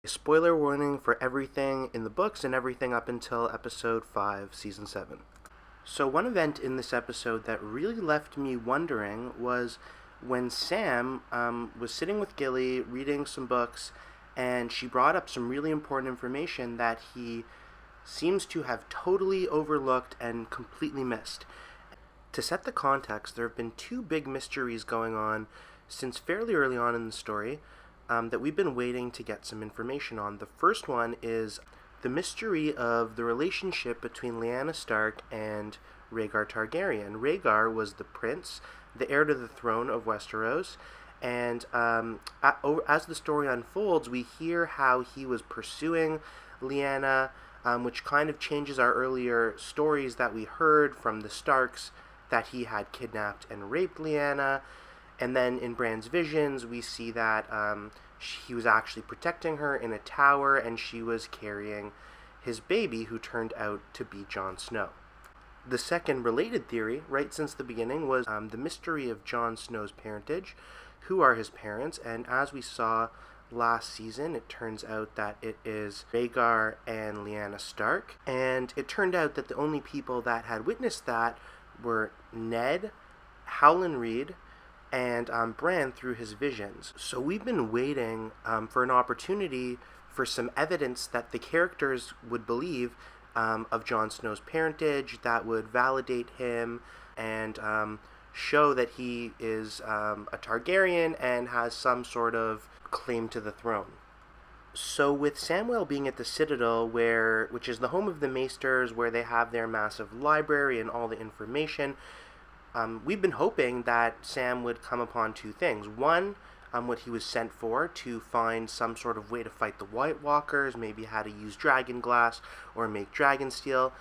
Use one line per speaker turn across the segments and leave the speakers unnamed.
Spoiler warning for everything in the books and everything up until episode 5, season 7. So one event in this episode that really left me wondering was when Sam was sitting with Gilly reading some books, and she brought up some really important information that he seems to have totally overlooked and completely missed. To set the context, there have been two big mysteries going on since fairly early on in the story that we've been waiting to get some information on. The first one is the mystery of the relationship between Lyanna Stark and Rhaegar Targaryen. Rhaegar was the prince, the heir to the throne of Westeros, and as the story unfolds, we hear how he was pursuing Lyanna, which kind of changes our earlier stories that we heard from the Starks that he had kidnapped and raped Lyanna. And then in Bran's visions, we see that he was actually protecting her in a tower, and she was carrying his baby, who turned out to be Jon Snow. The second related theory, right since the beginning, was the mystery of Jon Snow's parentage. Who are his parents? And as we saw last season, it turns out that it is Rhaegar and Lyanna Stark. And it turned out that the only people that had witnessed that were Ned, Howland Reed, and Bran through his visions. So we've been waiting for an opportunity for some evidence that the characters would believe of Jon Snow's parentage, that would validate him and show that he is a Targaryen and has some sort of claim to the throne. So with Samwell being at the Citadel, which is the home of the Maesters, where they have their massive library and all the information, we've been hoping that Sam would come upon two things. One, what he was sent for, to find some sort of way to fight the White Walkers, maybe how to use dragon glass or make dragon steel.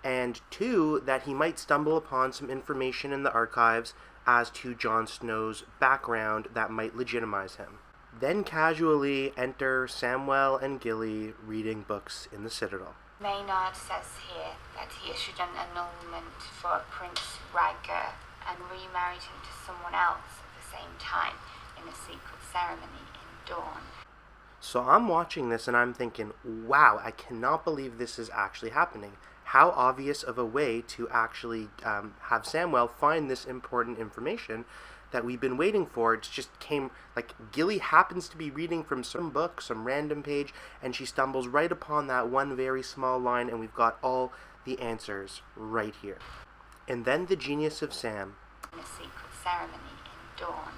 And two, that he might stumble upon some information in the archives as to Jon Snow's background that might legitimize him. Then casually enter Samwell and Gilly reading books in the Citadel.
Maynard says here that he issued an annulment for Prince Rhaegar and remarried him to someone else at the same time in a secret ceremony in Dawn.
So I'm watching this and I'm thinking, wow, I cannot believe this is actually happening. How obvious of a way to actually have Samwell find this important information that we've been waiting for. It just came, like, Gilly happens to be reading from some book, some random page, and she stumbles right upon that one very small line, and we've got all the answers right here. And then the genius of Sam.
In a secret ceremony in Dawn.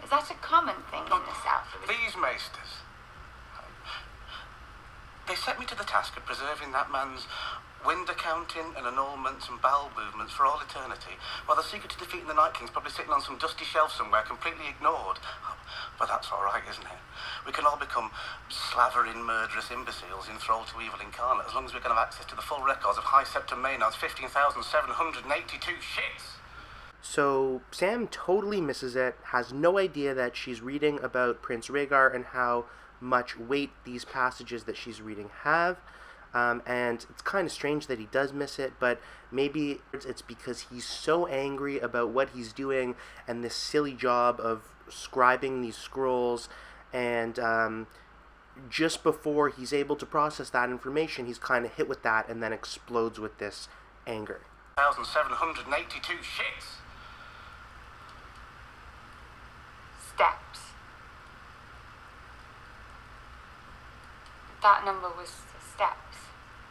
Is that a common thing in the South?
These Maesters, they set me to the task of preserving that man's wind accounting and annulments and bowel movements for all eternity, while the secret to defeating the Night King's probably sitting on some dusty shelf somewhere, completely ignored. But that's all right, isn't it? We can all become slavering, murderous imbeciles enthralled to evil incarnate, as long as we can have access to the full records of High Septon Maynard's 15,782 shits.
So Sam totally misses it, has no idea that she's reading about Prince Rhaegar and how much weight these passages that she's reading have. And it's kind of strange that he does miss it, but maybe it's because he's so angry about what he's doing and this silly job of scribing these scrolls, and just before he's able to process that information, he's kind of hit with that and then explodes with this anger.
1,782 shits.
Steps. That number was steps.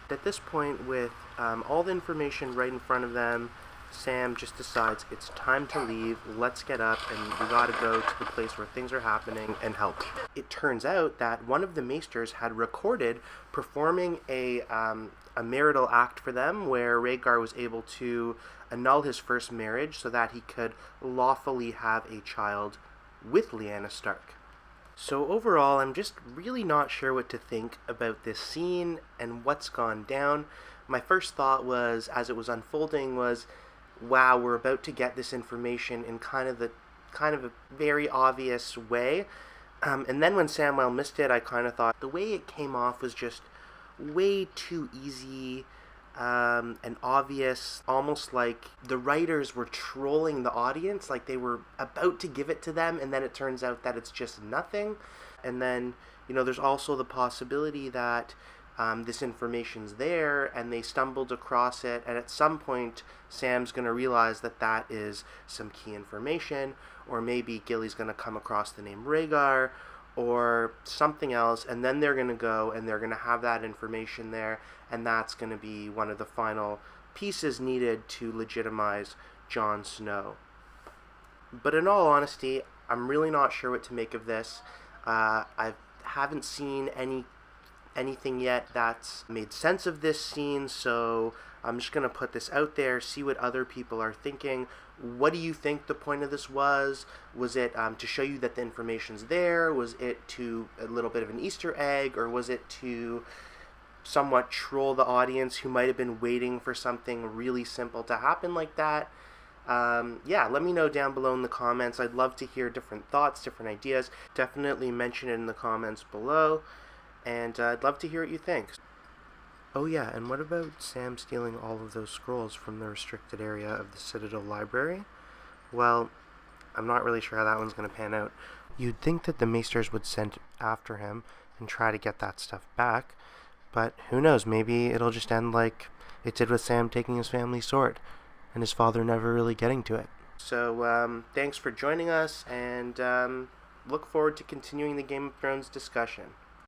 At this point, with all the information right in front of them, Sam just decides it's time to leave, let's get up, and we gotta go to the place where things are happening and help. It turns out that one of the Maesters had recorded performing a marital act for them, where Rhaegar was able to annul his first marriage so that he could lawfully have a child with Lyanna Stark. So overall, I'm just really not sure what to think about this scene and what's gone down. My first thought was, as it was unfolding, was, wow, we're about to get this information in kind of a very obvious way. And then when Samwell missed it, I kind of thought the way it came off was just way too easy and obvious, almost like the writers were trolling the audience, like they were about to give it to them, and then it turns out that it's just nothing. And then there's also the possibility that this information's there and they stumbled across it, and at some point Sam's going to realize that that is some key information, or maybe Gilly's going to come across the name Rhaegar or something else, and then they're going to go and they're going to have that information there, and that's going to be one of the final pieces needed to legitimize Jon Snow. But in all honesty, I'm really not sure what to make of this. I haven't seen anything yet that's made sense of this scene, so I'm just going to put this out there, see what other people are thinking. What do you think the point of this was? Was it to show you that the information's there? Was it to a little bit of an Easter egg? Or was it to somewhat troll the audience who might have been waiting for something really simple to happen like that? Yeah, let me know down below in the comments. I'd love to hear different thoughts, different ideas. Definitely mention it in the comments below, and I'd love to hear what you think. Oh yeah, and what about Sam stealing all of those scrolls from the restricted area of the Citadel library? Well, I'm not really sure how that one's going to pan out. You'd think that the Maesters would send after him and try to get that stuff back, but who knows, maybe it'll just end like it did with Sam taking his family's sword, and his father never really getting to it. So, thanks for joining us, and look forward to continuing the Game of Thrones discussion.